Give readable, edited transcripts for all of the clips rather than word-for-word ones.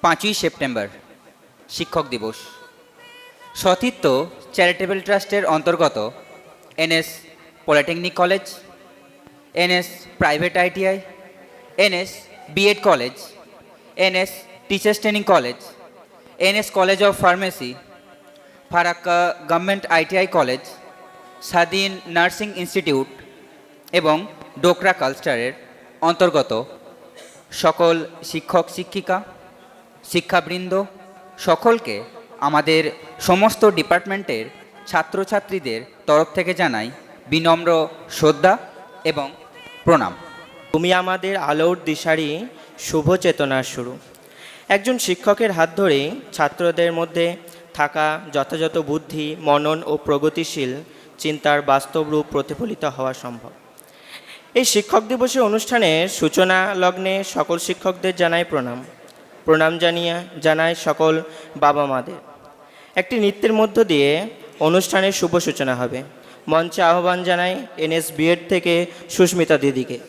5ই September শিক্ষক দিবস। সতীর্থ চ্যারিটেবল ট্রাস্টের অন্তর্গত NS polytechnic college, NS private ITI, NS BEd college, NS teachers training college, NS college of pharmacy, Farakka government ITI college, Swadhin nursing institute এবং ডোকরা কালচারের অন্তর্গত সকল শিক্ষক শিক্ষিকা, শিক্ষাবৃন্দ সকলকে আমাদের সমস্ত ডিপার্টমেন্টের ছাত্রছাত্রীদের তরফ থেকে জানাই বিনম্র শ্রদ্ধা এবং প্রণাম। তুমি আমাদের আলোর দিশারি, শুভ চেতনার শুরু। একজন শিক্ষকের হাত ধরেই ছাত্রদের মধ্যে থাকা যথাযথ বুদ্ধি, মনন ও প্রগতিশীল চিন্তার বাস্তব রূপ প্রতিফলিত হওয়া সম্ভব। এই শিক্ষক দিবসের অনুষ্ঠানের সূচনা লগ্নে সকল শিক্ষকদের জানাই প্রণাম জানাই সকল বাবা মাদের। একটি নৃত্যের মধ্য দিয়ে অনুষ্ঠানের শুভ সূচনা হবে। মঞ্চে আহ্বান জানাই এনএস বিএড থেকে সুস্মিতা দিদিকে।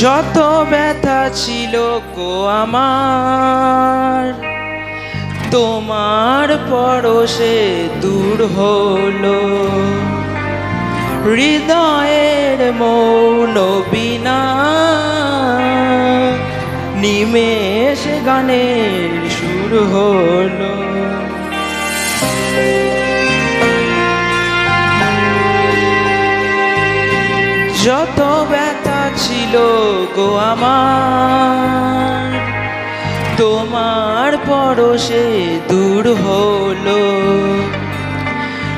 যত ব্যথা ছিল গো আমার, তোমার পরশে দূর হলো। হৃদয়ের মৌন বীণা নিমেষ গানের সুর হলো। যত ব্যথা ছিল গো আমার, তোমার পরশে দূর হলো।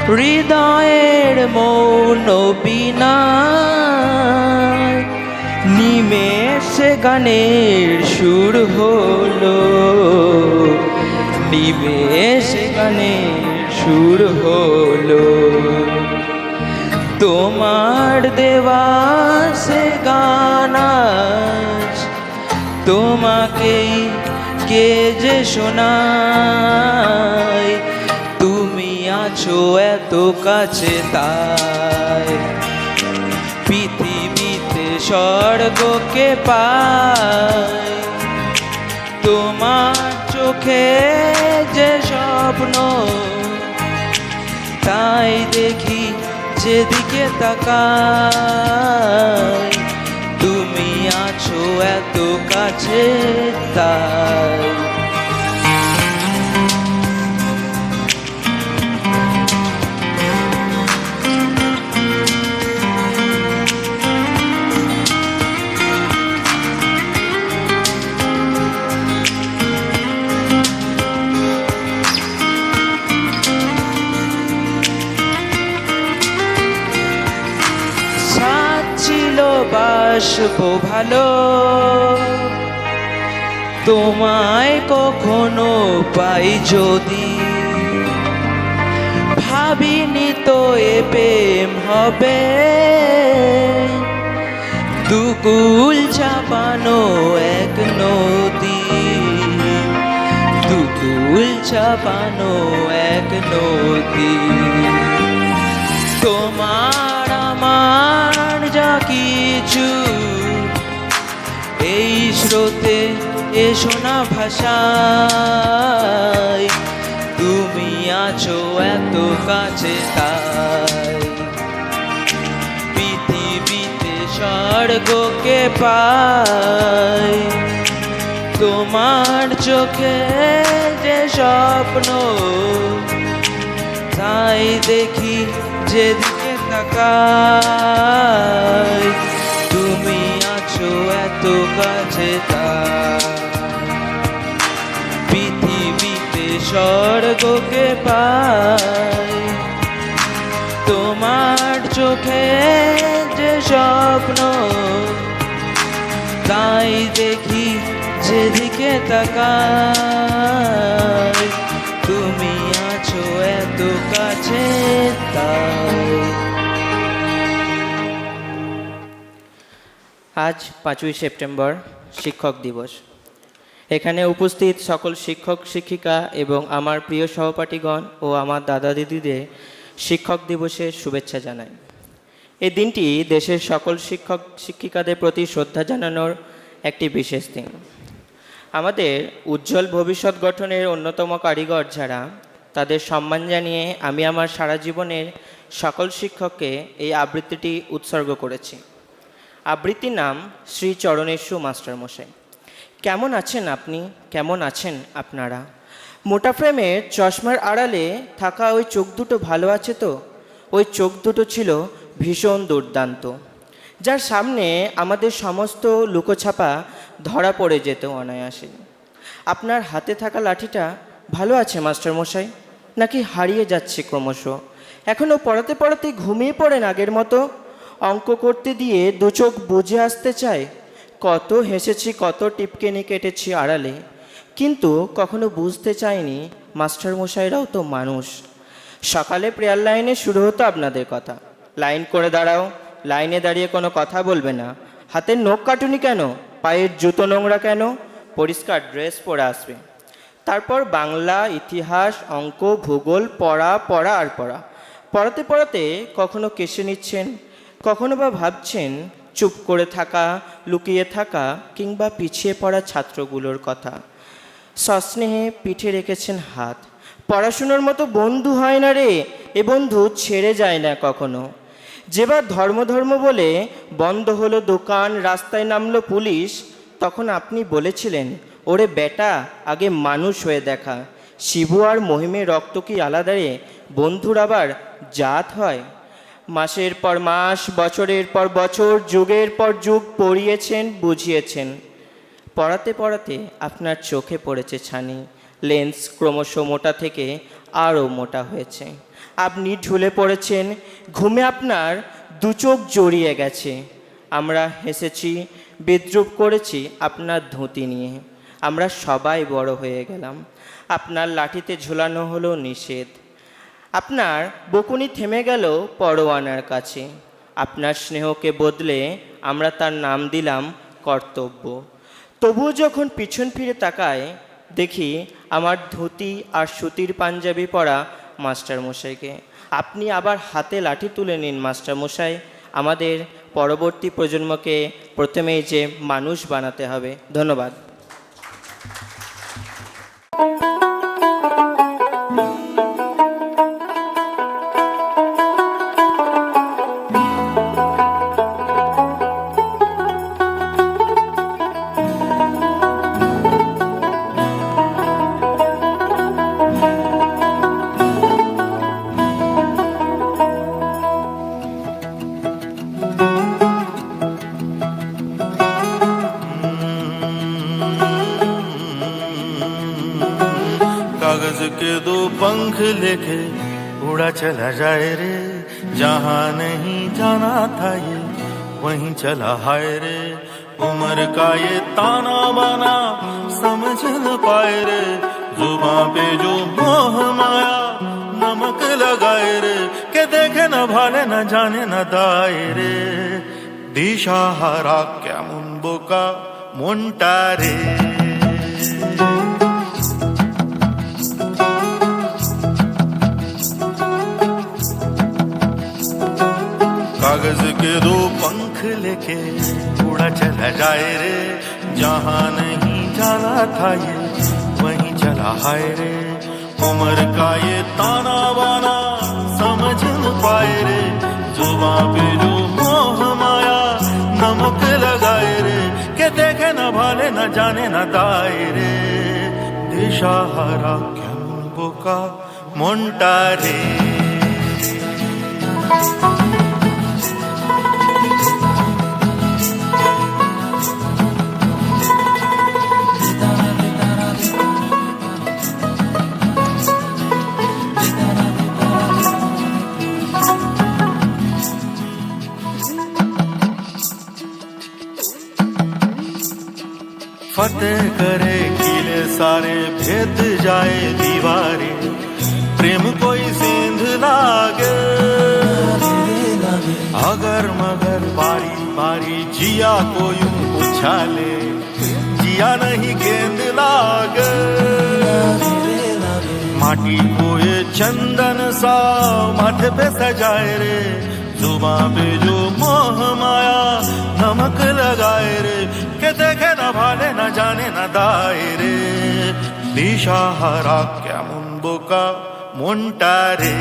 হৃদয়ের মৌন বীণা নিমেষে গানের সুর হলো। নিমেষে গানের সুর হলো। তোমার দেওয়া সে গান আজ তোমাকেই কে যে শোনায়। তুমি আছো এত কাছে তাই পৃথিবীতে স্বর্গকে পাই। তোমার চোখে যে স্বপ্ন তাই দেখি যেদিকে তাকাই। তুমি আছো এত কাছে তাই। ছিল বাসবো ভালো, তোমায় কখনো পাই যদি, ভাবিনি তো এ প্রেম হবে, দুকুল চাপানো এক নদী, দুকুল চাপানো এক নদী। তোমার আমার যা কিছু এই স্রোতে এসো না ভাষায়, তুমি আছো এত কাছে তাই। পৃথিবীতে স্বর্গকে পাই, তোমার চোখে যে স্বপ্ন, তাই দেখি যেদিকে তাকাই, তুমি আছো এত কাছে তাই। পৃথিবীতে স্বর্গকে পাই, তোমার চোখে যে স্বপ্ন, তাই দেখি যেদিকে তাকাই, তুমি আছো এত কাছে তাই। আজ 5ই সেপ্টেম্বর শিক্ষক দিবস। এখানে উপস্থিত সকল শিক্ষক শিক্ষিকা এবং আমার প্রিয় সহপাঠীগণ ও আমার দাদা দিদিদের শিক্ষক দিবসের শুভেচ্ছা জানাই। এই দিনটি দেশের সকল শিক্ষক শিক্ষিকাদের প্রতি শ্রদ্ধা জানানোর একটি বিশেষ দিন। আমাদের উজ্জ্বল ভবিষ্যৎ গঠনের অন্যতম কারিগর যারা, তাদের সম্মান জানিয়ে আমি আমার সারা জীবনের সকল শিক্ষককে এই আবৃত্তিটি উৎসর্গ করেছি। আবৃত্তির নাম শ্রী চরণেশ্বু মাস্টারমশাই। কেমন আছেন আপনি, কেমন আছেন আপনারা? মোটা ফ্রেমের চশমার আড়ালে থাকা ওই চোখ দুটো ভালো আছে তো? ওই চোখ দুটো ছিল ভীষণ দুর্দান্ত, যার সামনে আমাদের সমস্ত লুকোছাপা ধরা পড়ে যেত অনায়াসে। আপনার হাতে থাকা লাঠিটা ভালো আছে মাস্টারমশাই, নাকি হারিয়ে যাচ্ছে ক্রমশ? এখনও পড়াতে পড়াতে ঘুমিয়ে পড়েন আগের মতো? অঙ্ক করতে দিয়ে দু চোখ বুজে আসতে চায়? কত হেসেছি, কত টিপকেনি কেটেছি আড়ালে, কিন্তু কখনো বুঝতে চাইনি মাস্টারমশাইরাও তো মানুষ। সকালে প্রেয়ার লাইনে শুরু হতো আপনাদের কথা, লাইন করে দাঁড়াও, লাইনে দাঁড়িয়ে কোনো কথা বলবে না, হাতের নখ কাটুনি কেন, পায়ের জুতো নোংরা কেন, পরিষ্কার ড্রেস পরে আসবে। তারপর বাংলা, ইতিহাস, অঙ্ক, ভূগোল, পড়া পড়া আর পড়া। পড়াতে পড়াতে কখনো কেসে নিচ্ছেন, কখনো বা ভাবছেন চুপ করে থাকা, লুকিয়ে থাকা কিংবা পিছিয়ে পড়া ছাত্রগুলোর কথা। সস্নেহে পিঠে রেখেছেন হাত। পড়াশুনোর মতো বন্ধু হয় না রে, এ বন্ধু ছেড়ে যায় না কখনো। যেবার ধর্ম ধর্ম বলে বন্ধ হলো দোকান, রাস্তায় নামলো পুলিশ, তখন আপনি বলেছিলেন, ওরে বেটা, আগে মানুষ হয়ে দেখা। শিবু আর মহিমের রক্ত কি আলাদা রে? বন্ধুর আবার জাত হয়? মাসের পর মাস, বছরের পর বছর, যুগের পর যুগ পড়িয়েছেন, বুঝিয়েছেন। পড়াতে পড়াতে আপনার চোখে পড়েছে ছানি, লেন্স ক্রমশ মোটা থেকে আরও মোটা হয়েছে। আপনি ঢুলে পড়েছেন, ঘুমে আপনার দু চোখ জড়িয়ে গেছে। আমরা হেসেছি, বিদ্রূপ করেছি আপনার ধুতি নিয়ে। আমরা সবাই বড় হয়ে গেলাম। আপনার লাঠিতে ঝুলানো হলো নিষেধ। আপনার বকুনি থেমে গেল পরোয়ানার কাছে। আপনার স্নেহকে বদলে আমরা তার নাম দিলাম কর্তব্য। তবুও যখন পিছন ফিরে তাকায়, দেখি আমার ধুতি আর সুতির পাঞ্জাবি পরা মাস্টারমশাইকে। আপনি আবার হাতে লাঠি তুলে নিন মাস্টারমশাই। আমাদের পরবর্তী প্রজন্মকে প্রথমেই যে মানুষ বানাতে হবে। ধন্যবাদ। के दो पंख लेके उड़ा चला जाए रे, जहाँ नहीं जाना था ये वहीं चला हाय रे। उम्र का ये ताना बाना समझ न पाए रे, जुबां पे जो मोह माया नमक लगाए रे, के देखे न भाले न जाने न दाए रे। दिशाहारा কেমন বোকা মনটা রে। कागज के दो पंख लेके उड़ा चला जाए रे, जहाँ नहीं जाना था ये वहीं चला हाय रे। उम्र का ये ताना बाना समझ न पाए रे, जुबां पे जो मोह माया नमक लगाए रे, के देखे न भाले न जाने न दाए रे। दिशाहारा কেমন বোকা মনটা রে। फतेह करे किले सारे, भेद जाए दीवारें, प्रेम कोई सेंध लागे। अगर मगर बारी बारी जिया को यूं उछाले, जिया नहीं गेंद लागे। माटी को ये चंदन सा माथे पे सजाए रे, जुबां पे जो मोह माया नमक लगाए रे, के देखे न भाले न जाने न दाए रे। দিশাহারা কেমন বোকা মনটা রে।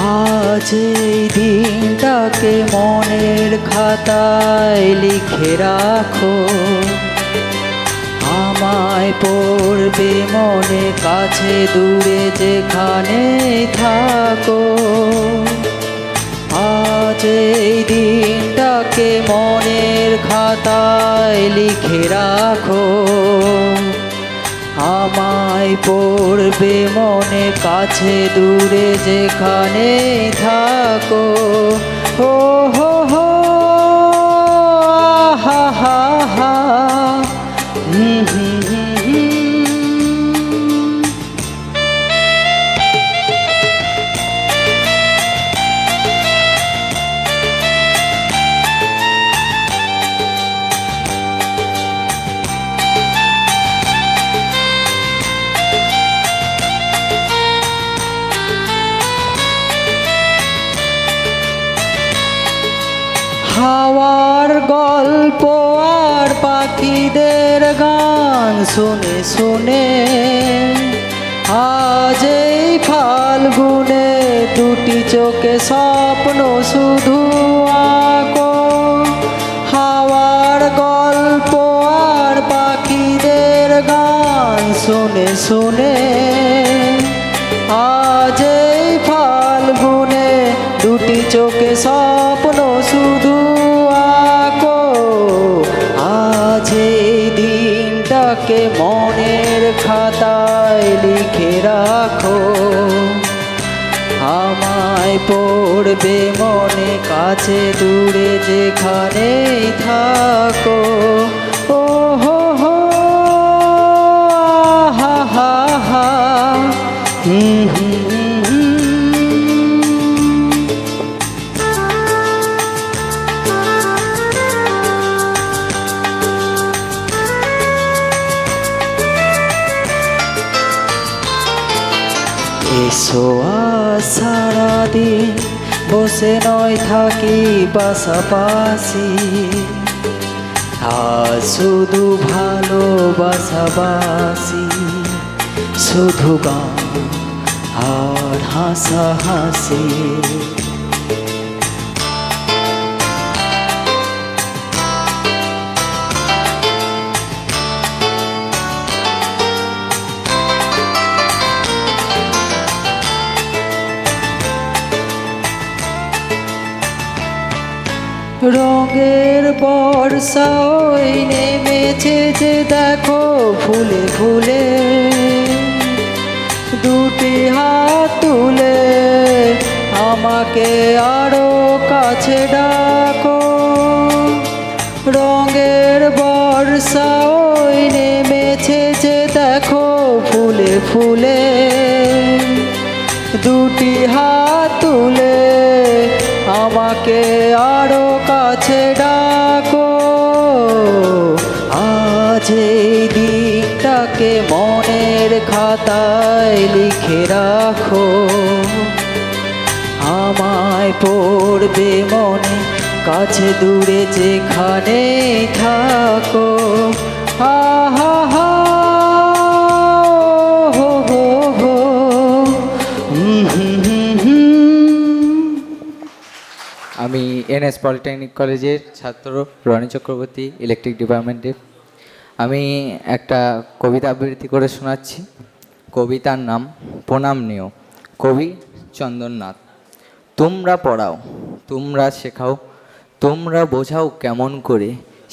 আজ এই দিনটাকে মনের খাতায় লিখে রাখো, আমায় পড়বে মনে কাছে দূরে যেখানে থাকো। আজ এই দিনটাকে মনের খাতায় লিখে রাখো, আমায় পড়বে মনে কাছে দূরে যেখানে থাকো। ও হো হো হা হা হা হুম হুম হুম হুম। হাওয়ার গল্প আর পাখিদের গান শুনে শুনে আজ এই ফাল্গুনে দুটি চোখে স্বপ্ন শুধু আঁকো। হাওয়ার গল্প আর পাখিদের গান শুনে শুনে আজ এই ফাল্গুনে দুটি চোখে স্বপ্ন শুধু আঁকো। আজ এই দিনটাকে মনের খাতায় লিখে রাখো, আমায় পড়বে মনে কাছে দূরে যেখানেই থাকো। ও হো হা হা হা হুম হুম হুম। এসো আজ সারাদিন বসে নয় থাকি পাশাপাশি, আজ শুধু ভালোবাসাবাসি, শুধু গান আর হাসাহাসি। রঙের বর্ষা ওই নেমেছে যে দেখো ফুলে ফুলে, দুটি হাত তুলে আমাকে আরো কাছে ডাকো। রঙের বর্ষা ওই নেমেছে যে দেখো ফুলে ফুলে, দুটি হাত তুলে আমাকে আরো কাছে ডাকো। আজ এই দিকটাকে মনের খাতায় লিখে রাখো, আমায় পড়বে মনে কাছে দূরে যেখানে থাকো। হা হা হা হো হো হো হুম হুম হুম হুম। আমি এনএস পলিটেকনিক কলেজের ছাত্র রনি চক্রবর্তী, ইলেকট্রিক ডিপার্টমেন্টে। আমি একটা কবিতা আবৃত্তি করে শোনাচ্ছি। কবিতার নাম প্রণাম নিও, কবি চন্দননাথ। তোমরা পড়াও, তোমরা শেখাও, তোমরা বোঝাও কেমন করে,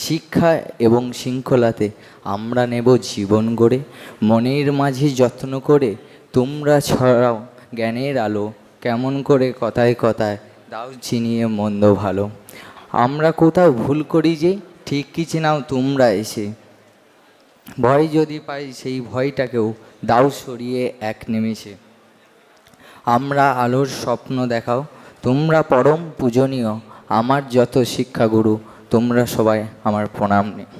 শিক্ষা এবং শৃঙ্খলাতে আমরা নেব জীবন গড়ে। মনের মাঝে যত্ন করে তোমরা ছড়াও জ্ঞানের আলো, কেমন করে কথায় কথায় দাও চিনিয়ে মন্দ ভালো। আমরা কোথাও ভুল করি যে ঠিক কি চেনাও তোমরা এসে, ভয় যদি পাই সেই ভয়টাকেও দাও সরিয়ে এক নিমেষে। আমরা আলোর স্বপ্ন দেখাও, তোমরা পরম পূজনীয়, আমার যত শিক্ষাগুরু তোমরা সবাই আমার প্রণাম নিও।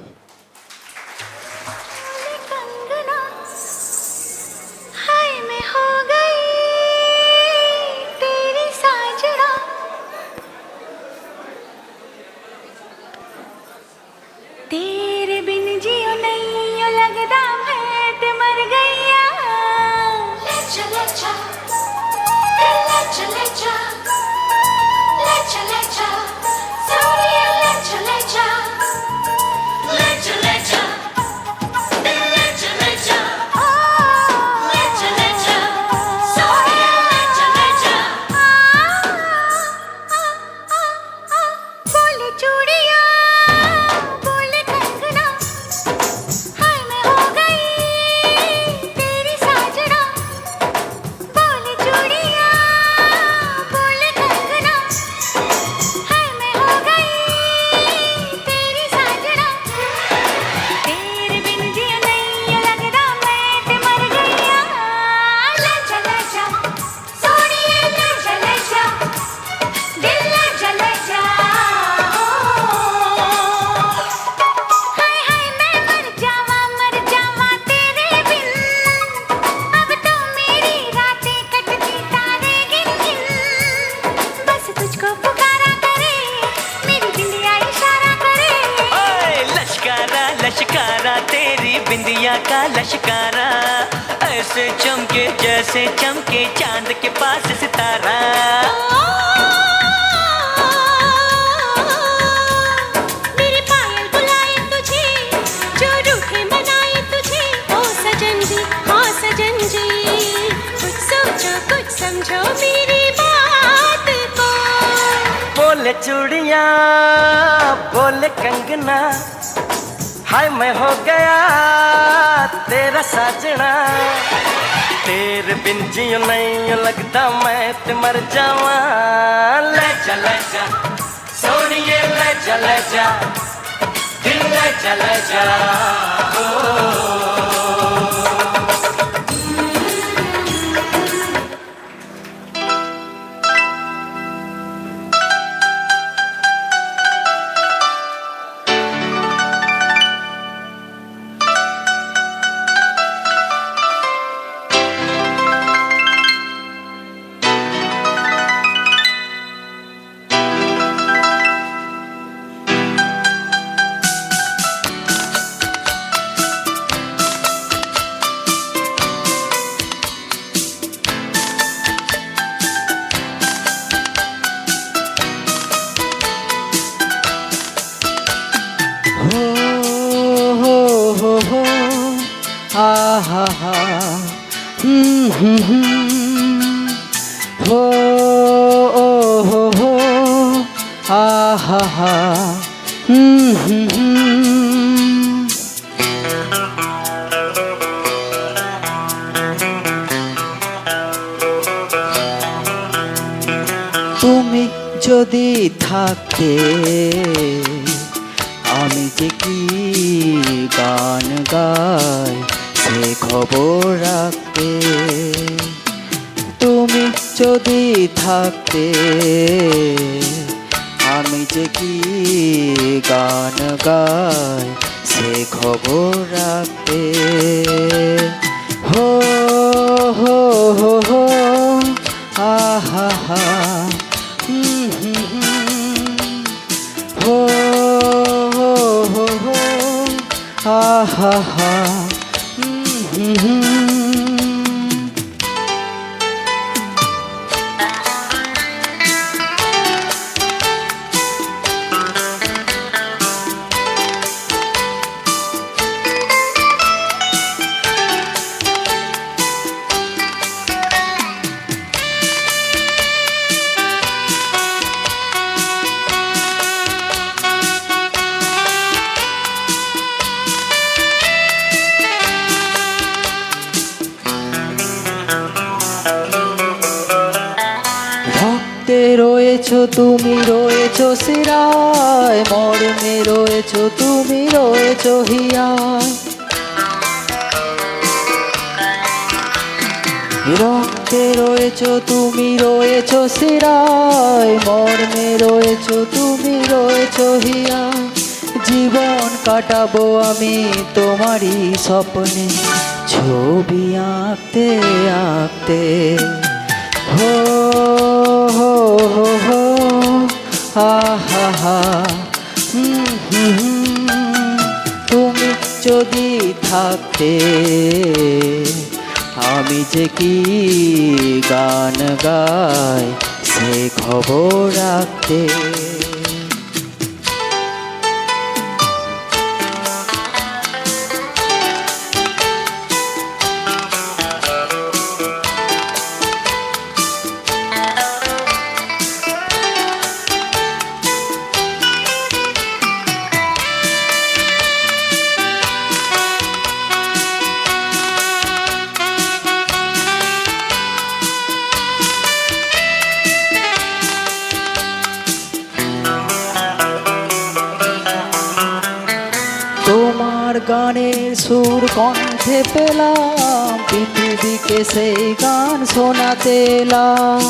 तेरे बिन जियो नहीं लगदा मैं ते मर गईया। लेचा लेचा लेचा लेचा लेचा लेचा सोनिया लेचा लेचा लेचा लेचा लेचा लेचा लेचा लेचा सोनिया लेचा लेचा बोले चूड़िया बोले कंगना हाय मैं हो गई तेरी साजना। बोले चूड़िया बोले कंगना हाय मैं हो गई तेरी साजना। तेरे बिन जिया नहीं लगदा मैं ते मर गईया। लेचा लेचा सोनिए लेचा लेचा दिल लेचा लेचा हाय हाय मैं मर जावा तेरे बिन। अब तो मेरी रातें कटती तारे गिन गिन। बस तुझको पुकारा करे मेरी बिंदिया इशारा करे। ओए लश्कारा लश्कारा तेरी बिंदिया का लश्कारा, ऐसे चमके जैसे चमके चांद के पास सितारा। मेरे पायल बुलाए तुझे जो रूठे मनाए तुझे। ओ सजन जी हाँ सजन जी कुछ सोचो कुछ समझो मेरी बात को। बोले चूड़िया बोले कंगना हाय मैं हो गया तेरा साजना। तेरे बिन जियो नहीं लगता मैं ते मर जावा। ले जा सोनिए ले जा दिल ले चले जा हो हो हो हो आहा हा हो ओ हो आहा हा তুমি যদি থাকতে আমি যে কি গান গাই সে খবর রাখতে তুমি যদি থাকতে আমি যে কি গান গাই সে খবর রাখতে হো হো হো হো আহা হা ho ho ho ho ha ha ha রক্তে রয়েছো তুমি রয়েছো শিরায় মর্মে রয়েছো তুমি রয়েছো হিয়ায় রক্তে রয়েছো তুমি রয়েছো শিরায় মর্মে রয়েছো তুমি রয়েছো হিয়ায় জীবন কাটাবো আমি তোমারই স্বপ্নে ছবি আঁকতে আঁকতে हो हो हो हो आहा हा তুমি যদি থাকতে আমি যে কি গান গাই সে খবর রাখতে তোমার গানের সুর কণ্ঠে পেলাম পৃথিবীকে সেই গান শোনাতে এলাম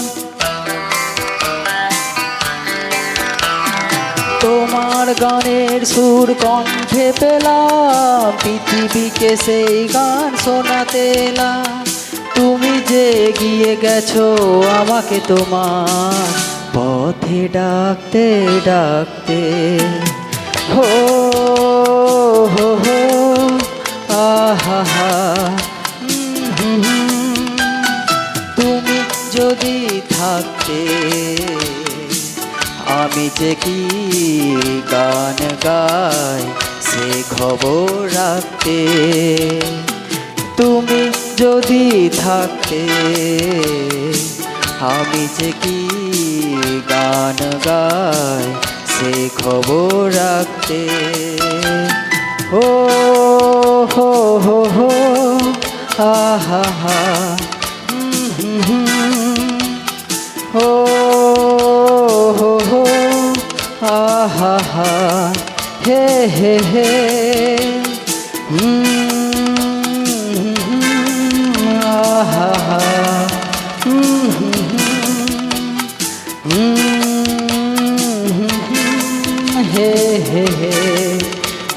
তোমার গানের সুর কণ্ঠে পেলাম পৃথিবীকে সেই গান শোনাতে এলাম তুমি যে এগিয়ে গেছো আমাকে তোমার পথে ডাকতে ডাকতে हो हो हो आहा हा তুমি যদি থাকতে আমি যে কি গান গাই সে খবর রাখতে তুমি যদি থাকতে আমি যে কি গান গাই সে খবর রাখতে हो हो हो हो आहा हा हो हो हो आहा हा হে হে হে আহা হা হে হে হে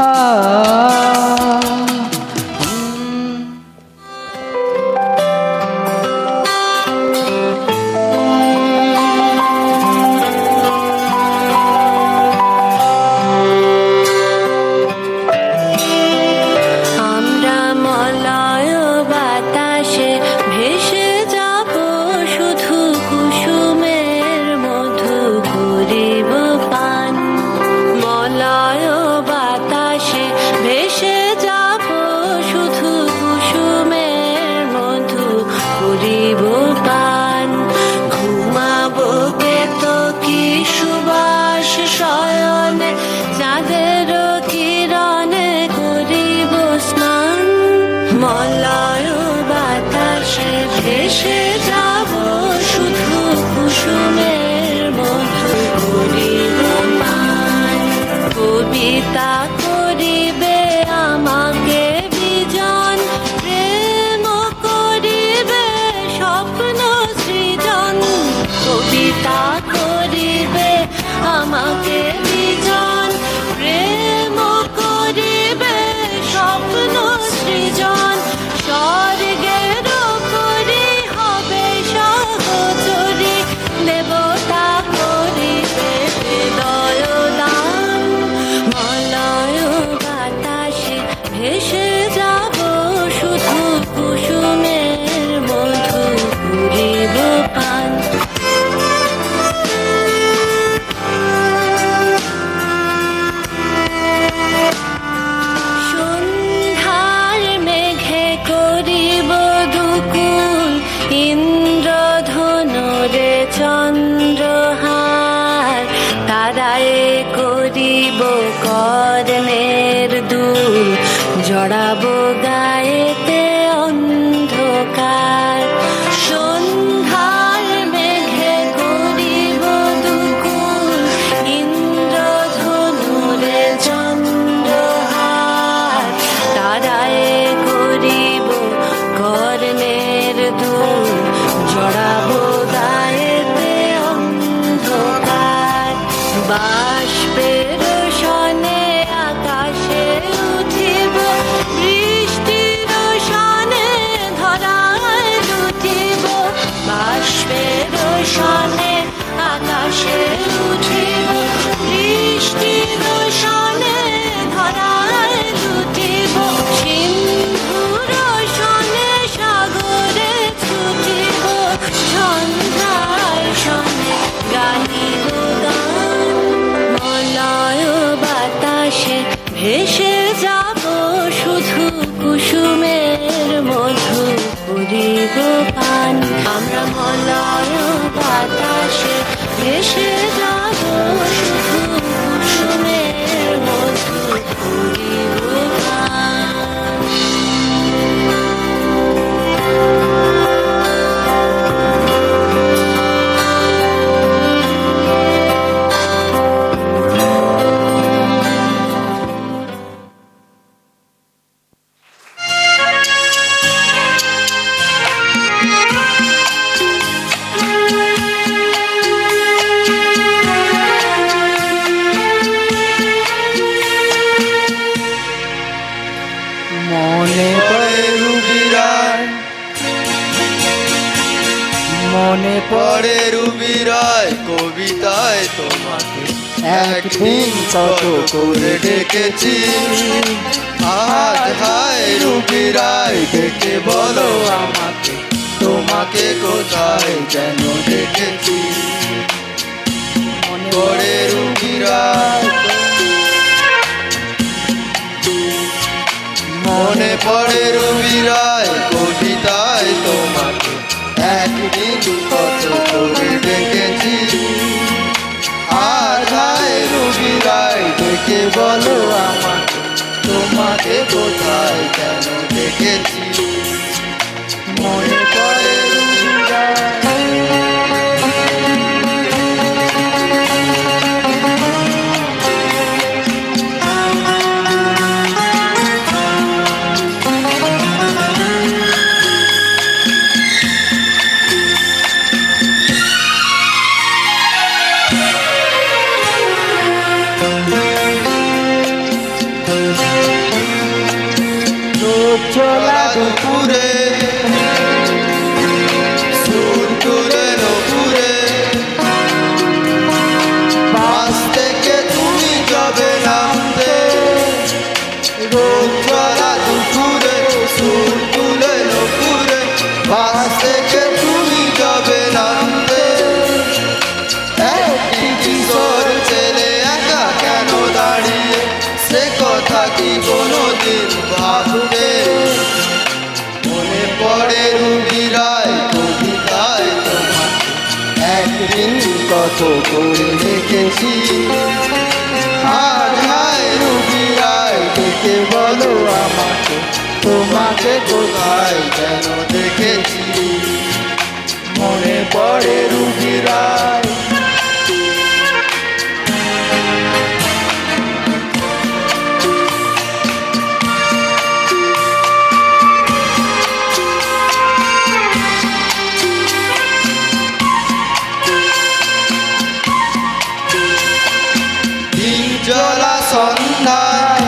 আ আমরা মলয় বাতাসে ভেসে যাব শুধু কুসুমের মধু করিব পান মলয় বাতাসে ভেসে যাব শুধু কুসুমের মধু করিব পান ঘুমাবো তো কি সুবাস শয়নে চাঁদের কিরণে করিব স্নান মলয় বাতাসে ভেসে যাব শুধু কুসুমের মধু করিব পান কবিতা করিবে আমাকে বিজন প্রেম করিবে স্বপ্ন সৃজন কবিতা করিবে আমাকে বিজন প্রেম করিবে স্বপ্ন সৃজন স্বর্গের করি হবে সহচরী দেবতা করিবে হৃদয় দান মলয় বাতাসে ভেসে যাব শুধু কুসুমের মধু করিব পান সন্ধ্যার মেঘে করিব দুকুল ইন্দ্রধনুরে চন্দ্রহার তারায় করিব কর্ণের দুল জড়াবো গায়েতে অন্ধকার সন্ধ্যার মেঘে করিব দুকুল ইন্দ্রধনুরে চন্দ্রহার তারায় করিব কর্ণের দুল জড়াবো গায়েতে অন্ধকার বাষ্পের সনে আকাশে উঠিব বৃষ্টির সনে ধরায় লুটিব বাষ্পের সনে আকাশে উঠিব বৃষ্টির সনে ধরায় লুটিব সিন্ধুর সনে সাগরে ছুটিব সন্ধ্যার সনে গানিব গান মলয় বাতাসে ভেসে যাব শুধু কুসুমের মধু করিব পান আমরা মলয় বাতাসে ভেসে যাব শুধু কুসুমের মধু করিব পান মনে পড়ে রুবিরায় মনে পরে রুবি রায় কবিতায় তোমাকে একদিন কত করে ডেকেছি আজ হায় রুবি রায় ডেকে বলো আমাকে তোমাকে কোথায় যেন ডেকেছি মনে পড়ে রুবি রায় মনে পড়ে রুবি রায় কবিতায় তোমাকে একদিন কত করে ডেকেছি আজ হায় রুবি রায় ডেকে বলো আমাকে তোমাকে কোথায় যেন ডেকেছি মনে পড়ে রুবি রায় দুপুরে সুর তুলে নপুরে বাস থেকে তুমি যাবে নামতে রোদ জ্বলা দুপুরে সুর তুলে নপুরে বাস থেকে তুমি যাবে নামতে একটি কিশোর ছেলে একা কেন দাঁড়িয়ে সে কথা কি কোনোদিন ভাববে মনে পড়ে রুবি রায় কবিতায় তোমাকে একদিন কত করে দেখেছি আজ হায় রুবি রায় ডেকে বলো আমাকে তোমাকে কোথায় যেন দেখেছি মনে পড়ে রুবি রায় জলা সন্ধ্যায়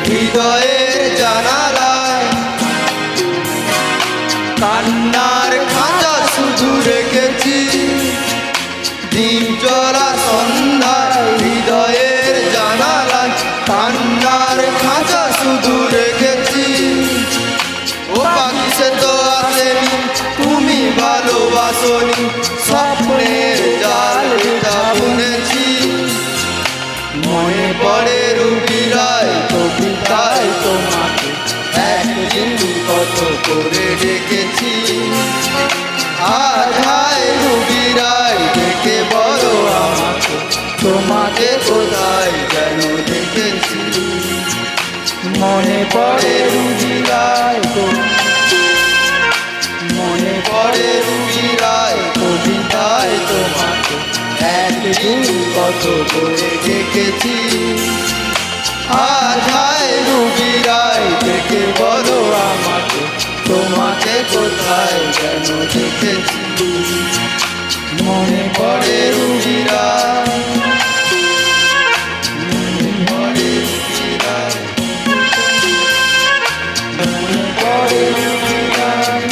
হৃদয়ের জানালায় কান্নার খাঁচা শুধু রেখেছি দিন জলা সন্ধ্যায় হৃদয়ের জানালায় কান্নার খাঁচা শুধু রেখেছি ও পাখি সে তো আসেনি তুমি ভালোবাসনি স্বপ্নের জাল বুনেছি মনে পড়ে রুবি রায় কবিতায় তোমাকে একদিন কত করে ডেকেছি আজ হায় রুবি রায় ডেকে বলো আমাকে তোমাকে কোথায় যেন দেখেছি মনে পড়ে রুবি রায় মনে পড়ে রুবি রায় কবিতায় তোমাকে একদিন কত করে দেখেছি আজ হায় রুবি রায় ডেকে বলো আমাকে তোমাকে কোথায় যেন দেখেছি মনে পড়ে রুবি রায় মনে পড়ে রুবি রায় মনে পড়ে রুবি রায়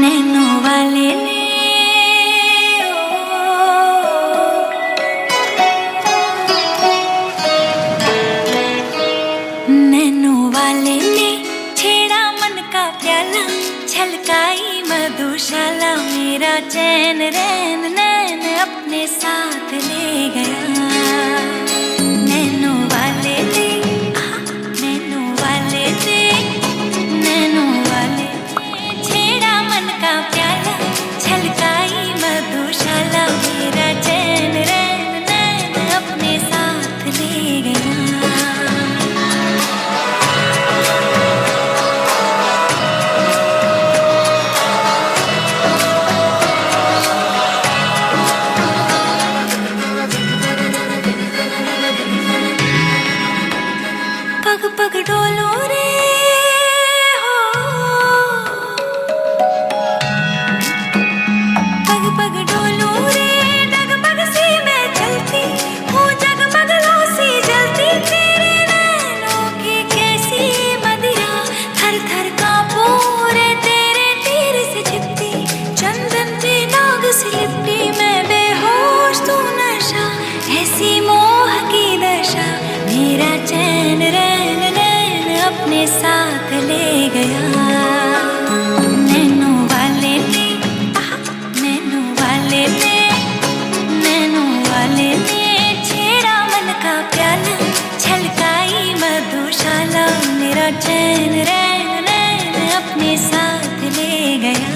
नैनो वाले ने नैनो वाले ने छेड़ा मन का प्याला छलकाई मधुशाला मेरा चैन रैन नैन अपने साथ ले गया नैनो वाले ने नैनो वाले ने नैनो वाले छेड़ा मन का प्याला छलकाई मधुशाला मेरा चैन रैन नैन अपने साथ ले गया पग पग डोलो रे हो पग पग डोलो रे डगमग सी मैं चलती हूँ जगमग लो सी जलती तेरे नैनों की कैसी मदिरा थर थर कांपो रे तेरे तीर से छिपती चंदन पे नाग से लिपटी मैं बेहोश तू नशा ऐसी मोह की दशा मेरा चैन रैन नैन अपने साथ ले गया नैनो वाले ने नैनो वाले ने नैनो वाले ने छेड़ा मन का प्याला छलकाई मधुशाला मेरा चैन रैन नैन अपने साथ ले गया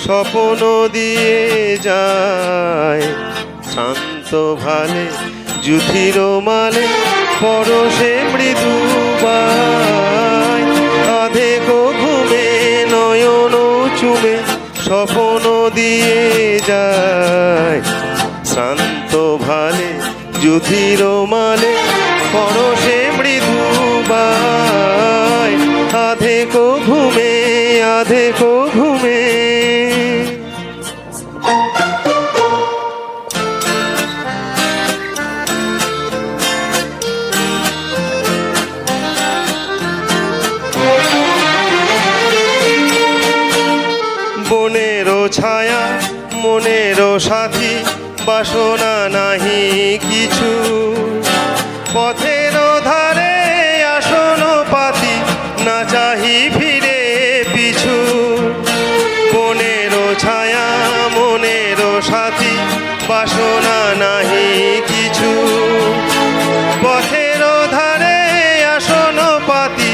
স্বপ্ন দিয়ে যায় শান্ত ভালে যুথির মালে পরশে মৃদু বায় আধেক ঘুমে নয়ন চুমে স্বপ্ন দিয়ে যায় শান্ত ভালে যুথির মালে পরশে মৃদু বায় আধেক ঘুমে আধেক ঘুমে বনেরও ছায়া মনেরও সাথী বাসনা নাহি কিছু পথের ধারে আসন পাতি না চাহি ফিরে পিছু বনেরও ছায়া মনেরও সাথী বাসনা নাহি কিছু পথের ধারে আসন পাতি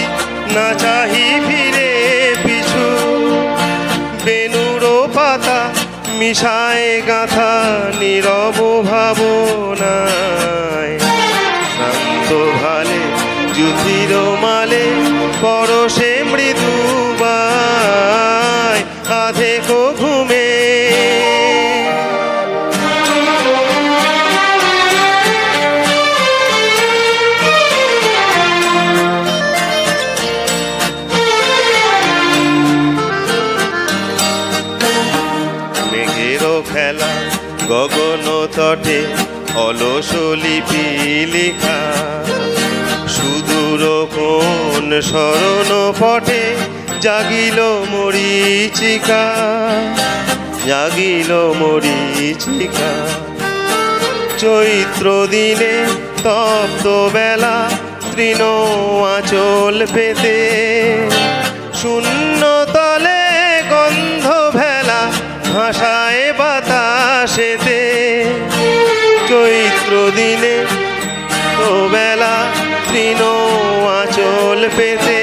না চাহি ফিরে পিছু বেনুরো পাতা মিশায় গাথা নীরব ভাবনায় শান্ত ভালে যুথির মালে পরশে মৃদু বায় আধেক ঘুমে খেলা গগন তটে অলস লিপি লিখা সুদূর কোন শরণ পটে জাগিল মরিচিকা জাগিল মরিচিকা চৈত্র দিনে তপ্ত বেলা তৃণ আঁচল পেতে শূন্য তলে গন্ধ ভেলা ভাষায় বাতাসেতে চৈত্র দিনে তো বেলা তৃণ আঁচল পেতে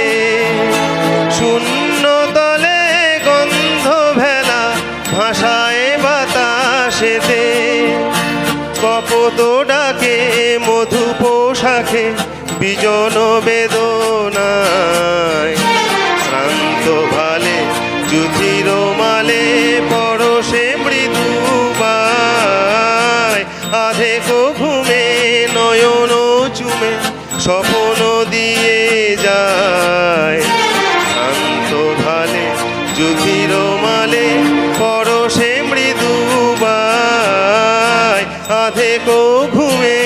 শূন্য তলে গন্ধ ভেলা ভাষায় বাতাসেতে কপত ডাকে মধু পোশাকে বিজন বেদনায় শ্রান্ত ভালে যুথির মালে পরশে মৃদু বায় আধেক ঘুমে নয়ন চুমে স্বপ্ন দিয়ে যায় শান্ত ভালে যুথির মালে পরশে মৃদু বায় আধেক ঘুমে।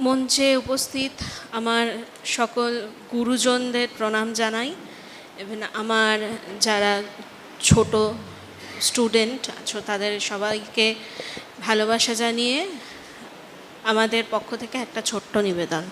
মঞ্চে উপস্থিত আমার সকল গুরুজনদের প্রণাম জানাই এবং আমার যারা ছোট স্টুডেন্ট আছো তাদের সবাইকে ভালোবাসা জানিয়ে আমাদের পক্ষ থেকে একটা ছোট্ট নিবেদন।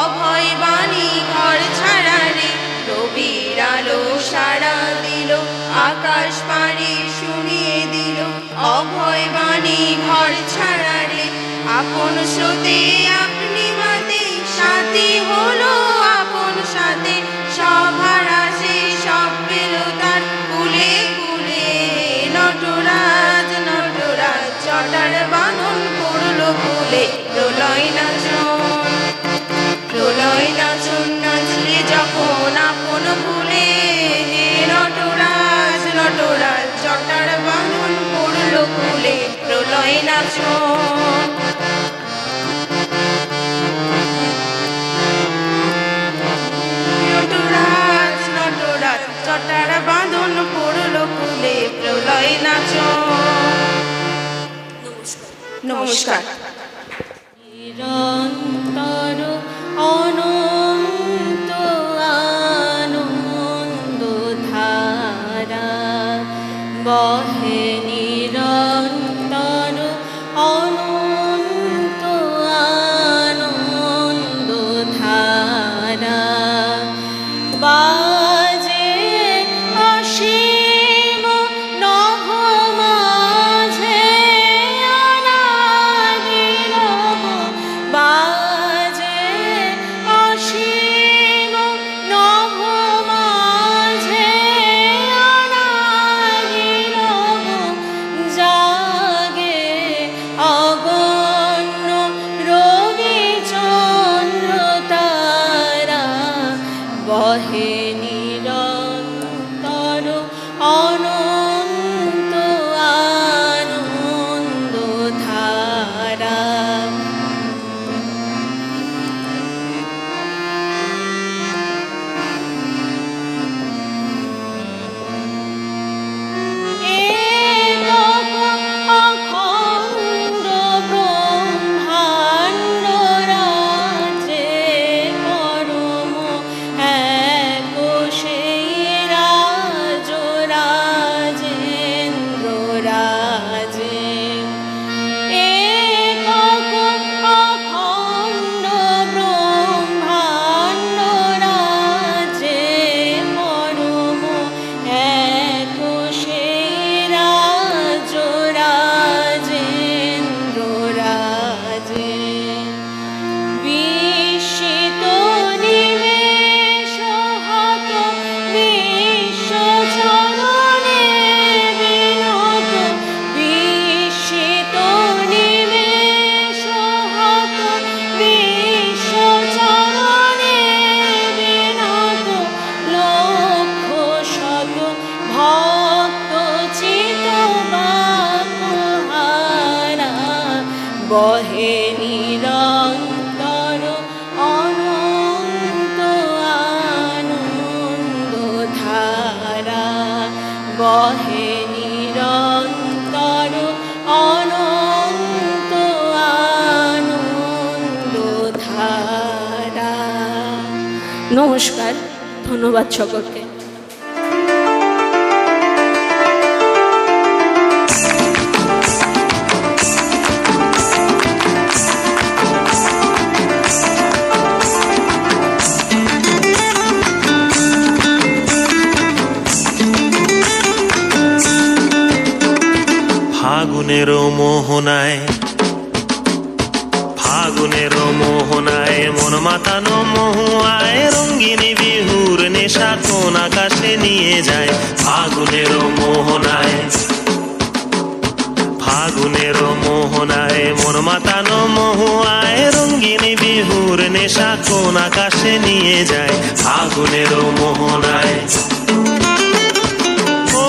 অভয় বাণী ঘর ছাড়া রে, রবির আলো সারা দিল, আকাশ পাড়ি শুনিয়ে দিল অভয় হয় বাণী ঘর ছাড়া রে, আপন স্রোতে আপনি বাদে সাথী হলো আপন সাথে, সব হারাছে সব পেল তার কুলে কুলে। নটরাজ নটরাজ জটার বাঁধন পড়লো কুলে, প্রলয় নাচন প্রলয় নাচন নাচলে যখন আপন ভুলে। হে নটরাজ নটরাজ জটার বাঁধন পড়লো কুলে, প্রলয় নাচন। নটরাজ নটরাজ জটার বাঁধন পড়লো কুলে, প্রলয় নাচন। নমস্কার। নিরন্তর অনন্ত আনন্দ ধারা বহে, নিরন্তর অনন্ত আনন্দ ধারা বাজে অসীম নভ মাঝে অনাদি নব, বাজে অসীম নভ মাঝে অনাদি নব, জাগে অগণ্য রবি চন্দ্র তারা বহে, নিরন্তর অনন্ত আনন্দ ধারা। একক অখণ্ড ব্রহ্মাণ্ড রাজে পরম এক সেই রাজ রাজেন্দ্র রাজে। একক অখণ্ড ব্রহ্মাণ্ড রাজে পরম এক সেই রাজ রাজেন্দ্র রাজে। বিস্মিত নিমেষ হাত বিশ্বচরণে বিনত, বিস্মিত নিমেষ হাত বিশ্বচরণে বিনত, লক্ষ শত ভক্ত চিত বাকহারা বহে, নিরন্তর অনন্ত আনন্দ ধারা বহে, নিরন্তর অনন্ত আনন্দ ধারা। নমস্কার, ধন্যবাদ সকলকে। ফাগুনের মোহনায় ফাগুনের মোহনায় মন মাতানো মহুয়ায় রঙ্গিনী বিহুর নেশা কোন আকাশে নিয়ে যায়। ফাগুনের মোহনায় ফাগুনের মোহনায় মন মাতানো মহুয়ায় রঙ্গিনী বিহুর নেশা কোন আকাশে নিয়ে যায়। ফাগুনের মোহনায় ও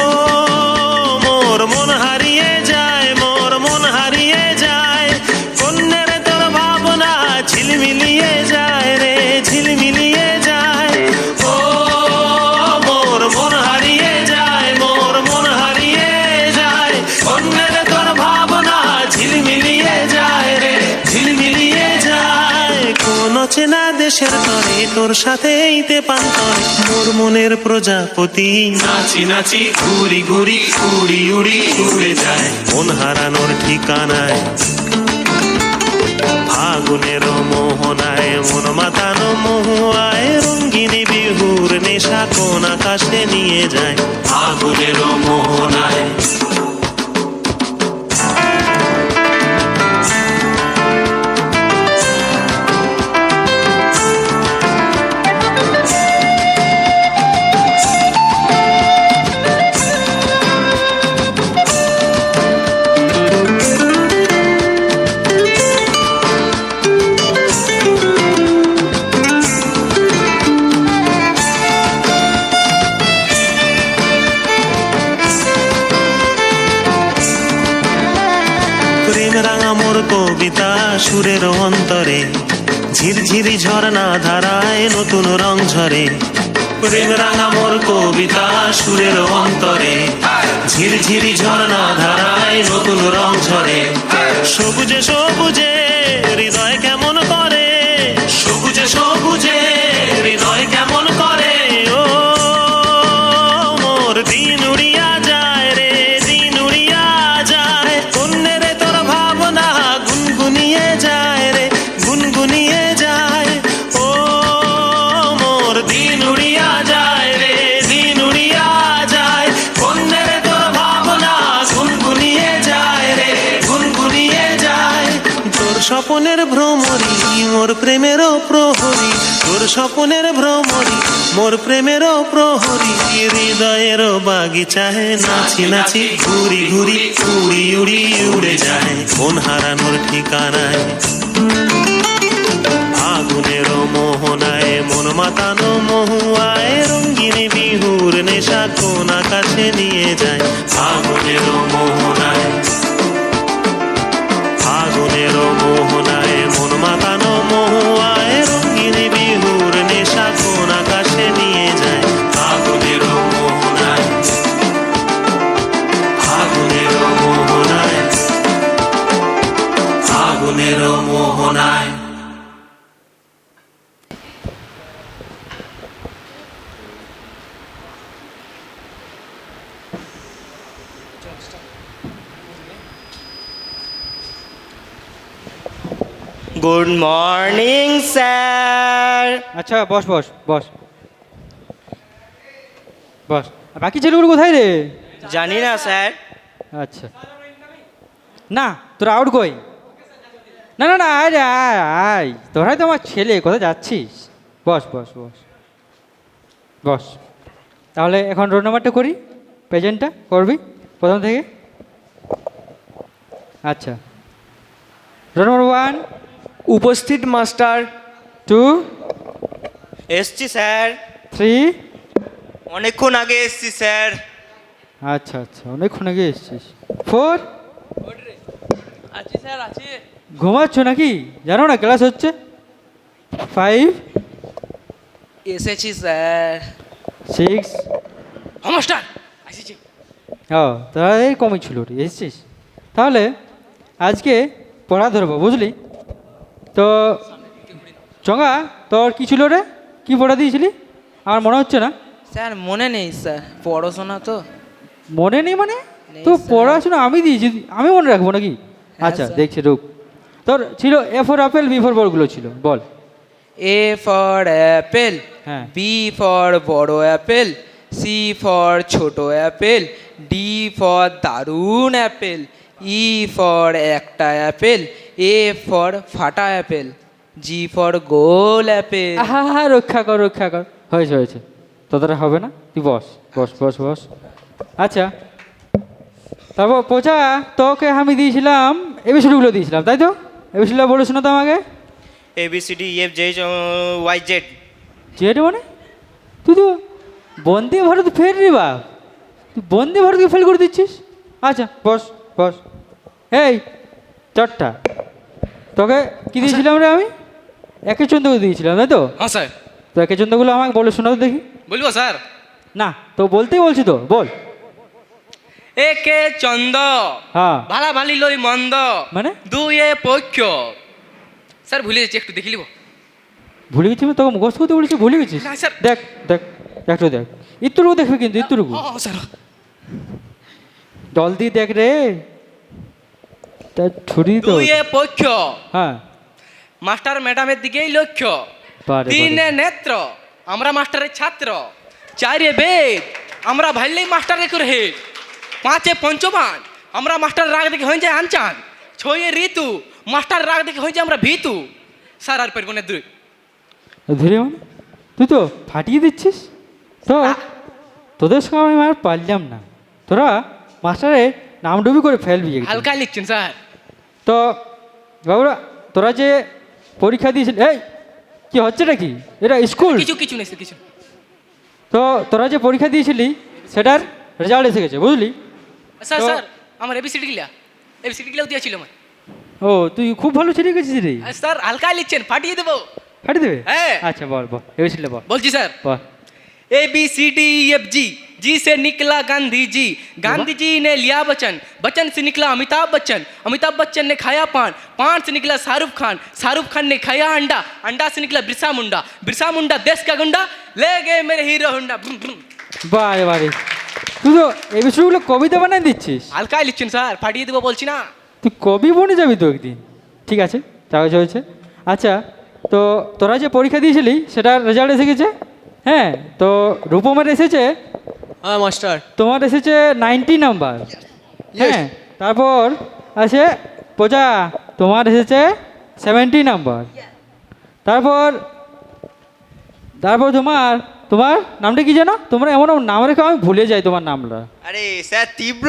মোর মন হারিয়ে যায়, মোর মন হারিয়ে যায়, কন্যের তোর ভাবনা ঝিলমিলিয়ে যায় রে, ঝিলমিলিয়ে যায়। ও মোর মন হারিয়ে যায়, মোর মন হারিয়ে যায়, কন্যের তোর ভাবনা ঝিলমিলিয়ে যায় রে, ঝিলমিলিয়ে যায়। কোন চেনা দেশের তরে তোর সাথে এইতে পান্তর, মোর মনের প্রজাপতি নাচি নাচি ঘুরি ঘুরি উড়ি উড়ি উড়ে যায় মন হারানোর ঠিকানায়। ফাগুনের মোহনায় মন মাতানো মহুয়ায় রঙ্গিনী বিহুর নেশা কোন আকাশে নিয়ে যায়। ফাগুনের মোহনায় প্রেম রাঙা মোর কবিতা সুরের অন্তরে, ঝিরঝিরি ঝর্ণা ধারায় নতুন রং ঝরে। প্রেম রাঙা মোর কবিতা সুরের অন্তরে, ঝিরঝিরি ঝর্ণা ধারায় নতুন রং ঝরে। সবুজে সবুজে হৃদয় কেমন করে, সবুজে সবুজে হৃদয় কেমন করে। ও মোর দিন উড়িয়া যায় রে, দিন উড়িয়া যায়। অন্যের তোর ভাবনা গুনগুনিয়ে যায় রে, গুনগুনিয়ে যায়। ও মোর দিন উড়িয়া যায় রে, দিন উড়িয়া যায়। অন্যের তোর ভাবনা গুনগুনিয়ে যায় রে, গুনগুনিয়ে যায়। তোর স্বপনের ভ্রমরি মোর প্রেমেরও প্রহরী, তোর স্বপনের ভ্রমরি মোর প্রেমেরও প্রহরী। হৃদয়ের বাগিচায় নাচি নাচি ঘুরি ঘুরি উড়ি উড়ি উড়ে যায় কোন হারানোর ঠিকানায়। আগুনের মোহনায় মন মাতানো মহুয়ায়, রঙিন বিহুর নেশা কোন আকাশে নিয়ে যায়। আগুনের মোহনায়, আগুনের মোহনায় মন মাতানো মহুয়ায়, রঙিন বিহুর নেশা কোন আকাশে নিয়ে যায়। আগুনের মোহনায়, আগুনের মোহনায়, আগুনের মোহনায়। Good morning sir. আচ্ছা বস বস বস বস। আর বাকি ছেলেগুলো কোথায় রে? জানি না স্যার। আচ্ছা না তোরা আউট গোয়িং। না না না আয় রে আয় আয়, তোরাই তো আমার ছেলে, কোথায় যাচ্ছিস? বস বস বস বস। তাহলে এখন রোল নাম্বারটা করি, প্রেজেন্টটা করবি প্রথম থেকে। আচ্ছা রোল নাম্বার 1 উপস্থিত মাস্টার। 2 এসছি স্যার। 3 অনেকক্ষণ আগে এসছি স্যার। আচ্ছা আচ্ছা অনেকক্ষণ আগে এসছিস। 4 আছি স্যার আছি। ঘুমাচ্ছ নাকি? জানো না ক্লাস হচ্ছে। 5 এসেছি স্যার। 6 মাস্টার আসিছি। ও তাহলে এই কমই ছিল রে, এসছিস। তাহলে আজকে পড়া ধরবো বুঝলি তো। চঙ্গা তোর কি ছিল রে, কি পড়া দিয়েছিলি? আমার মনে হচ্ছে না। স্যার মনে নেই স্যার, পড়াশোনা তো মনে নেই মানে? নেই তো স্যার। পড়াশোনা আমি দিয়েছি, আমি মনে রাখবো নাকি? আচ্ছা স্যার। দেখছি রুক। তোর ছিল A for apple B for বলগুলো ছিল, বল। এ ফর অ্যাপেল, হ্যাঁ। বি ফর বড় অ্যাপেল, সি ফর ছোট অ্যাপেল, ডি ফর দারুণ অ্যাপেল, ই ফর একটা অ্যাপেল, এ ফর ফাটা অ্যাপেল, জি ফর গোল অ্যাপেল। আহা রক্ষা কর রক্ষা কর, হয়েছে হয়েছে, তোদের হবে না, তুই বস বস বস বস। আচ্ছা তারপর পোচা তোকে আমি দিয়েছিলাম এবিসিডিগুলো দিয়েছিলাম, তাই তো? এবিসিডিগুলো বলে শোনো তো আমাকে। ABCD EF G Y Z। Z মানে? তুই তো বন্দে ভারত ফেল রে বাপ, তুই বন্দে ভারতকে ফেল করে দিচ্ছিস। আচ্ছা বস বস। এই চটটা তোকে কি দিয়েছিলাম রে আমি? একে চন্দ্রগুলো দিয়েছিলাম, তাই তো? হ্যাঁ স্যার। তো একে চন্দ্রগুলো আমাকে বলে শোনা তো দেখি। বলবো স্যার? না তো বলতেই বলছি তো, বল। একে চন্দ, হ্যাঁ ভালা ভালি লই মন্দ, মানে? দুয়ে পক্ষ। স্যার ভুলে যাচ্ছি, একটু দেখে নিব। ভুলে গেছি আমি তোকে মুখস্থ করতে বলেছি, ভুলে গেছিস? না, স্যার। দেখ দেখ একটু দেখ, ইত্তরুকু দেখবি কিন্তু, ইত্তরুকু স্যার জল দিয়ে দেখ রে, তার ছুরি তো। দুয়ে পক্ষ, হ্যাঁ মাস্টার ম্যাডামের দিকেই লক্ষ্য, বারে তিনে নেত্র, আমরা মাস্টারের ছাত্র, চারে বেদ, আমরা ভাইলেই মাস্টারের করে হেড, পাঁচে পঞ্চমান, আমরা মাস্টার রাগ দেখে হয়ে যায় আনচান, ছয়ে ঋতু, মাস্টার রাগ দেখে হয়ে যায় আমরা ভীতু। স্যার আর পারবো না দুই। ধীরে মানে তুই তো ফাটিয়ে দিচ্ছিস তো। তোদের সঙ্গে আমি আর পারলাম না, তোরা মাস্টারের নাম ডুবি করে ফেলবি একদম। হালকা লিখছেন স্যার। তো বাবুরা তোরা যে পরীক্ষা দিয়েছিলি, এই কি হচ্ছে নাকি? এটা স্কুল? কিছু কিছু নেই স্যার, কিছু। তো তোরা যে পরীক্ষা দিয়েছিলি সেটার রেজাল্ট এসে গেছে বুঝলি। স্যার তো- স্যার আমার এবিসিডি গিলা, এবিসিডি গিলাও দিয়েছিল আমার। ও তুই খুব ভালো ছেলে গেছিস রে। স্যার হালকা লিখছেন, ফাটিয়ে দেবো। ফাটি দেবে? হ্যাঁ। আচ্ছা বল বল, এবার ছিল বল বলছি স্যার, বল। A B C D E F G, G से निकला गांधी जी, गांधी जी ने लिया वचन, वचन से निकला अमिताभ बच्चन, अमिताभ बच्चन ने खाया पान, पान से निकला शाहरुख खान ने खाया अंडा, अंडा से निकला बिरसा मुंडा देश का गुंडा, ले गए मेरे हीरो होंडा। বারে বারে, তুই তো এই বিষয়গুলো কবিতা বানাই দিচ্ছিস। হালকা লিখছেন স্যার, ফাটিয়ে দেবো বলছি না। তুই কবি বনে যাবি তো একদিন। ঠিক আছে, চাওয়া হয়েছে। আচ্ছা, তো তোরা যে পরীক্ষা দিয়েছিলি সেটার রেজাল্ট এসে গেছে? হ্যাঁ, তো রূপমের এসেছে, হ্যাঁ মাস্টার। তোমার এসেছে 90 নাম্বার। হ্যাঁ, তারপর আছে পূজা, তোমার এসেছে 70 নাম্বার। তারপর তারপর তোমার নামটা কি জানো? তোমরা এমন নাম রেখে আমি ভুলে যাই তোমার নামটা। আরে স্যার তীব্র।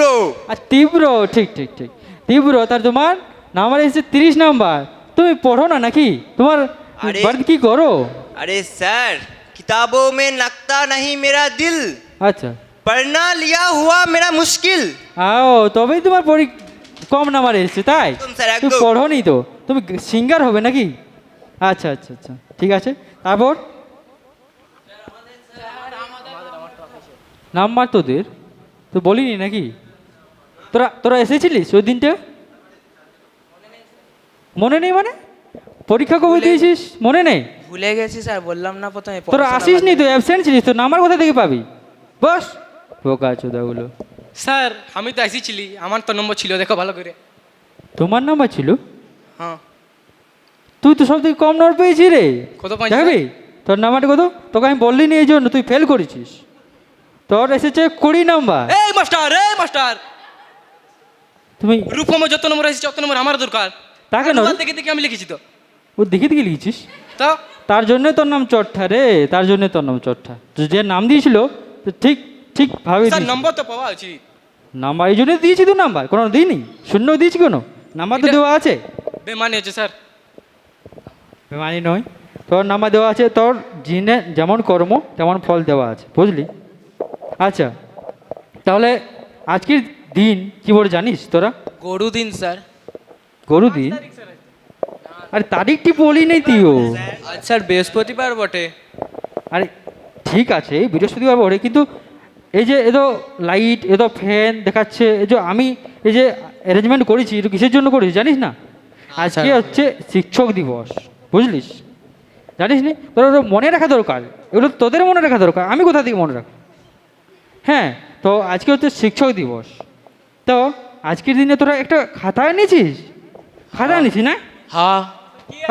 আর তীব্র, ঠিক ঠিক ঠিক, তীব্র। তার তোমার নাম্বার এসেছে 30 নাম্বার। তুমি পড়ো না নাকি? তোমার বাড়িতে কি করো? अरे सर, किताबों में लगता नहीं मेरा दिल, আচ্ছা, पढ़ना लिया हुआ मेरा मुश्किल। আও, তবেই তোমার কম নাম্বার এসেছে, তাই? একদম স্যার, তুমি একদম। পড়োনি তো, তুমি সিঙ্গার হবে নাকি? আচ্ছা আচ্ছা আচ্ছা, ঠিক আছে। তারপর নাম্বার তোদের তো বলিনি নাকি? তোরা এসেছিলিস ওই দিনটা? মনে নেই মানে? পরীক্ষা কবে দিয়েছিস মনে নেই? ভুলে গেছি স্যার, বললাম না প্রথমে। তোরা আসিস নি তো, অ্যাবসেন্ট ছিলিস তো, নাম্বার কোথা থেকে পাবি? বস বোকা চোদাগুলো। স্যার আমি তো এসেছিলি, আমার তো নম্বর ছিল, দেখো ভালো করে। তোমার নাম্বার ছিল? হ্যাঁ। তুই তো সব থেকে কম নম্বর পেয়েছি রে। কত পাইছিস? দেখবি তোর নাম্বারটা কত? তোকে আমি বললি নি এই জন্য তুই ফেল করেছিস। তোর এসেছে 20 নাম্বার। এই মাস্টার, তুমি রূপমে যত নম্বর এসেছে তত নম্বর আমার দরকার। তাকে না, দেখে দেখে আমি লিখেছি তো। ও দেখে দেখে লিখেছিস তো তার জন্য তোর নাম চট্টা রে, তার জন্য তোর নাম চট্টা। যে নাম দিয়েছিল তো ঠিক ঠিক ভাবে স্যার নম্বর তো পাওয়া উচিত। নাম্বার এই জন্য দিয়েছি তো, নাম্বার কোনো দিইনি, শূন্য দিয়েছি কোনো, নাম্বার তো দেওয়া আছে। বেমানি হচ্ছে স্যার। বেমানি নয়, তোর নাম্বার দেওয়া আছে, তোর জিনে যেমন কর্ম তেমন ফল দেওয়া আছে, বুঝলি? আচ্ছা, তাহলে আজকের দিন কি বলে জানিস তোরা? গরু দিন স্যার। গরু দিন? আরে তারিখটি বলি নেই তুইও। আজ স্যার বৃহস্পতিবার বটে। আরে ঠিক আছে, বৃহস্পতিবার বটে, কিন্তু এই যে এত লাইট, এত ফ্যান দেখাচ্ছে, এই যে আমি এই যে অ্যারেঞ্জমেন্ট করেছি, এটা কিসের জন্য করেছি জানিস না? আজকে হচ্ছে শিক্ষক দিবস, বুঝলিস? জানিস নি? তোরা ওটা মনে রাখা দরকার, এগুলো তোদের মনে রাখা দরকার, আমি কোথা থেকে মনে রাখবো? হ্যাঁ, তো আজকে হচ্ছে শিক্ষক দিবস। তো আজকের দিনে তোরা একটা খাতা এনেছিস? খাতা এনেছিস না? হ্যাঁ।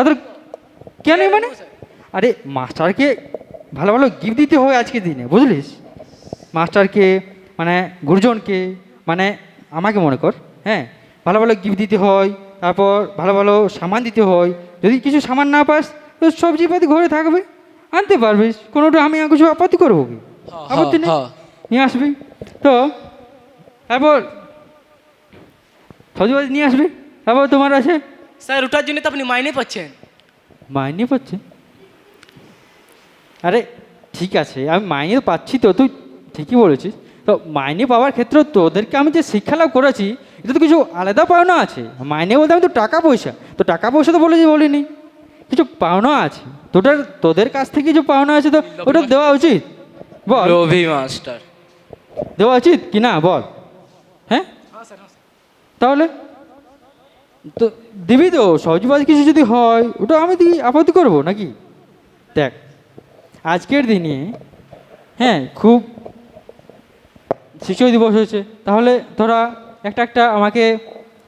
তোর কেন মানে? আরে মাস্টারকে ভালো ভালো গিফট দিতে হয় আজকের দিনে, বুঝলিস? মাস্টারকে মানে গুরুজনকে মানে আমাকে মনে কর, হ্যাঁ, ভালো ভালো গিফট দিতে হয়, তারপর ভালো ভালো সামান দিতে হয়। যদি কিছু সামান না পাস তো সবজিপাতি ঘরে থাকবে, আনতে পারবিস, কোনোটা আমি কিছু আপত্তি করবো কি? আপত্তি নেই, নিয়ে আসবি। তো তারপর সবজিপাতি নিয়ে আসবি। তারপর তোমার আছে স্যার ওটার জন্য তো আপনি মাইনে পাচ্ছেন। মাইনে পাচ্ছে? আরে ঠিক আছে, আমি মাইনে পাচ্ছি তো, তুই ঠিকই বলেছিস। তো মাইনে পাওয়ার ক্ষেত্রে তোদেরকে আমি যে শিক্ষা লাভ করেছি, এটা তো কিছু আলাদা পাওনা আছে। মাইনে বলতে আমি তো টাকা পয়সা তো বলিনি, কিছু পাওনা আছে তোদের কাছ থেকে কিছু পাওনা আছে, তো ওটা দেওয়া উচিত। বল রবি মাস্টার, দেওয়া উচিত কি না বল? হ্যাঁ, তাহলে তো দিবি তো, সবজিবাজ কিছু যদি হয় ওটা আমি দিই, আপত্তি করবো নাকি? দেখ আজকের দিনে, হ্যাঁ, খুব শিক্ষক দিবস হয়েছে, তাহলে তোরা একটা আমাকে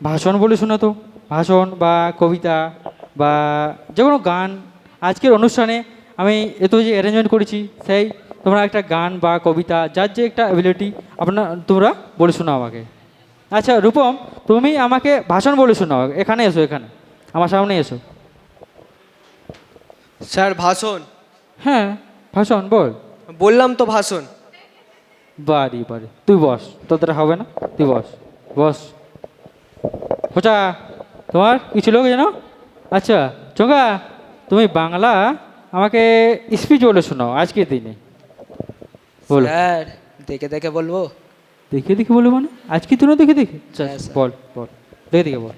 ভাষণ বলে শোনাতো, ভাষণ বা কবিতা বা যে কোনো গান। আজকের অনুষ্ঠানে আমি এত যে অ্যারেঞ্জমেন্ট করেছি, সেই তোমরা একটা গান বা কবিতা, যার যে একটা অ্যাবিলিটি তোমরা বলে শোনাও আমাকে। আচ্ছা রূপম, তুমি আমাকে ভাষণ বলে শোনাও। এখানে এসো, এখানে আমার সামনে এসো। স্যার ভাষণ? হ্যাঁ ভাষণ বল। বললাম তো ভাষণ। বাড়ি তুই বস, তোদের হবে না, তুই বস। হোচা, তোমার কিছু লোক জানো? আচ্ছা চোখা, তুমি বাংলা আমাকে স্পিচ বলে শোনাও আজকের দিনে। বলো। স্যার দেখে দেখে বলবো। দেখে দেখে বলবো মানে? আজকে তুই দেখে বল দেখে বল।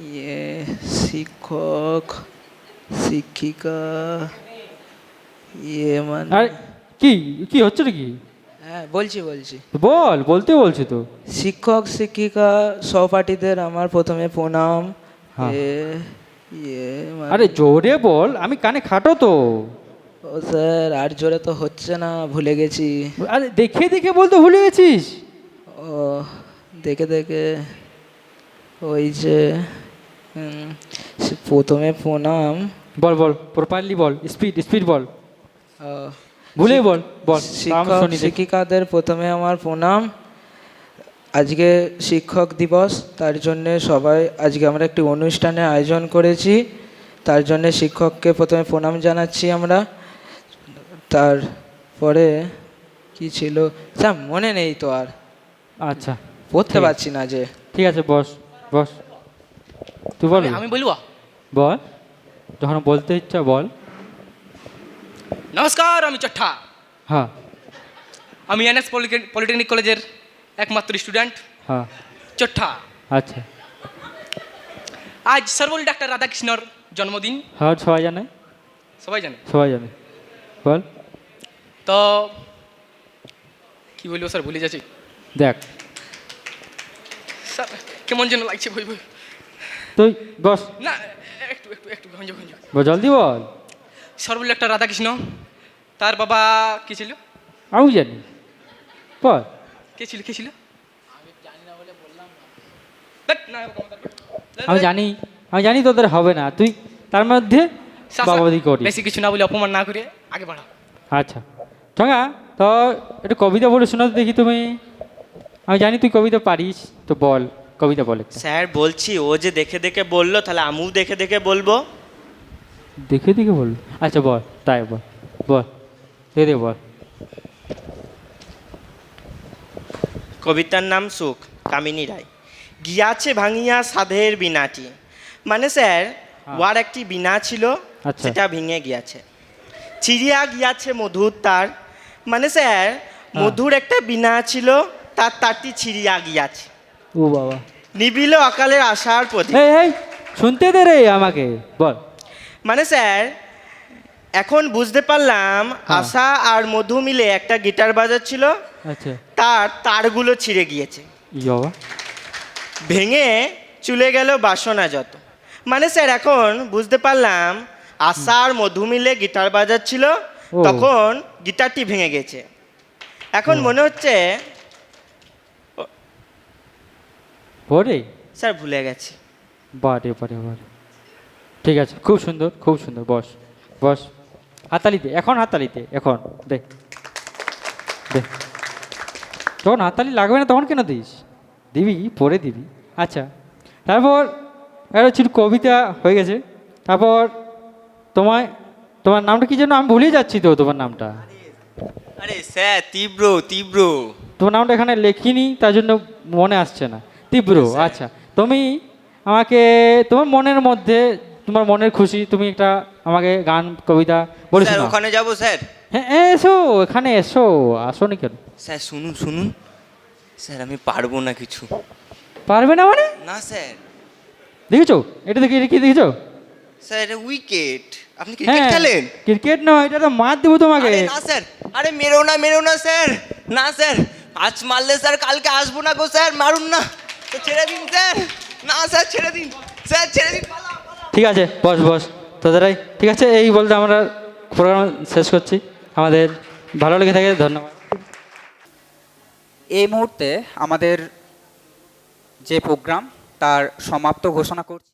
ইয়ে শিক্ষক শিক্ষিকা ইয়ে মানে আরে কি কি হচ্ছে নাকি? হ্যাঁ বলছি বলছি বল, বলতে বলছি তো। শিক্ষক শিক্ষিকা সহপাঠীদের আমার প্রথমে প্রণাম। হ্যাঁ। ইয়ে মানে- আরে জোরে বল, আমি কানে খাটো তো। ও স্যার আর জোরে তো হচ্ছে না, ভুলে গেছি। আরে দেখে দেখে বলতে ভুলে গেছিস? ও দেখে দেখে ওই যে প্রথমে প্রণাম। বল বল, প্রপারলি বল, স্পিড স্পিড বল, আহ, ভুলে বল বল। শিক্ষক শুনি দেখি। শিক্ষিকাদের প্রথমে আমার প্রণাম। আজকে শিক্ষক দিবস, তার জন্য সবাই আজকে আমরা একটি অনুষ্ঠানের আয়োজন করেছি, তার জন্য শিক্ষককে প্রথমে প্রণাম জানাচ্ছি আমরা। তারপরে কি ছিল স্যার মনে নেই তো আর, আচ্ছা পড়তে ঠিক পারছি না যে। ঠিক আছে, বস বস, তুই বল। আমি বলবো? বল, যখন বলতে ইচ্ছা বল। নমস্কার, আমি চট্টা। হ্যাঁ আমি এনএস পলিটেকনিক কলেজের একমাত্র স্টুডেন্ট হ্যাঁ চট্টা। আচ্ছা। আজ সর্বপল্লী ডাক্তার রাধাকৃষ্ণর জন্মদিন, হ্যাঁ সবাই জানে, সবাই জানে। সবাই জানে, বল। তো কি বলবো স্যার, ভুলে যাচ্ছি দেখ স্যার, কেমন যেন লাগছে বই বই। তুই বস, না একটু একটু একটু ঘঞ্জ ঘঞ্জ। জলদি বল। সর্বপল্লী ডাক্তার রাধাকৃষ্ণ, তার বাবা কি ছিল? আমি জানি, বল। কে ছিল কে ছিল? আমি জানি, আমি জানি তোদের হবে না, তুই তার মধ্যে বাবাদি করি। বেশি কিছু না বলে, অপমান না করে আগে বাড়া। আচ্ছা চঙ্গা, তো একটু কবিতা বলে শোনাতে দেখি তুমি। আমি জানি তুই কবিতা পারিস, তো বল, কবিতা বল একটা। স্যার বলছি, ও যে দেখে দেখে বললো, তাহলে আমিও দেখে দেখে বলবো। দেখে দেখে বল? আচ্ছা বল, তাই বল, বল দেখে দেখে বল। কবিতার নাম সুখ, কামিনী রায়। গিয়াছে ভাঙিয়া সাধের বিনাটি, মানে স্যার ওয়ার একটি বিনা ছিল, আচ্ছা। সেটা ভেঙে গিয়াছে। চিড়িয়া গিয়াছে মধুর তার, মানে স্যার মধুর একটা বিনা ছিল, তার তারটি ছিড়িয়া গিয়াছে। ও বাবা, নিবিল অকালের আশার প্রতি। এই এই শুনতে দে রে আমাকে, বল। মানে স্যার এখন বুঝতে পারলাম, আশা আর মধু মিলে একটা গিটার বাজাচ্ছিল, আচ্ছা। তার তারগুলো ছিঁড়ে গিয়েছে, ই বাবা, ভেঙে চলে গেল বাসনা যত। মানে স্যার এখন বুঝতে পারলাম, আশা আর মধু মিলে গিটার বাজাচ্ছিল, ও। তখন গিটারটি ভেঙে গেছে। এখন মনে হচ্ছে পরে স্যার ভুলে গেছি। বারে বারে বারে, ঠিক আছে, খুব সুন্দর খুব সুন্দর, বস বস। হাতালিতে এখন, হাতালিতে এখন, দে দে। যখন হাতালি লাগবে না তখন কেন দিস? দিবি, পরে দিবি। আচ্ছা, তারপর একটা ছিল কবিতা হয়ে গেছে, তারপর তোমায়, তোমার নামটা কি যেন, আমি ভুলে যাচ্ছি তো তোমার নামটা। আরে স্যার তীব্র তীব্র। তোমার নামটা এখানে লেখিনি, তার জন্য মনে আসছে না। তীব্র, আচ্ছা। তুমি আমাকে তোমার মনের মধ্যে, তোমার মনের খুশি, তুমি একটা আমাকে গান কবিতা বলে স্যার শোনাও। ওখানে যাবো স্যার? হ্যাঁ এসো, এখানে এসো, আসো নি কেন? স্যার শুনুন শুনুন, স্যার আমি পারবো না কিছু। পারবে না মানে? না স্যার। দেখেছো এটা, দেখে এটা কি দেখেছো? স্যার এটা উইকেট, আপনি ক্রিকেট খেলেন? ক্রিকেট নয়, এটা তো মার দেবো তোমাকে। আরে না স্যার, আরে মেরো না স্যার, না স্যার, আজ মারলে স্যার কালকে আসবো না গো স্যার, মারুন না, তো ছেড়ে দিন স্যার। না স্যার ছেড়ে দিন, স্যার ছেড়ে দিন। ঠিক আছে, বস বস তোদেরাই। ঠিক আছে, এই বলতে আমরা প্রোগ্রাম শেষ করছি। আমাদের ভালো লেগে থাকে, ধন্যবাদ। এই মুহূর্তে আমাদের যে প্রোগ্রাম তার সমাপ্ত ঘোষণা করছি।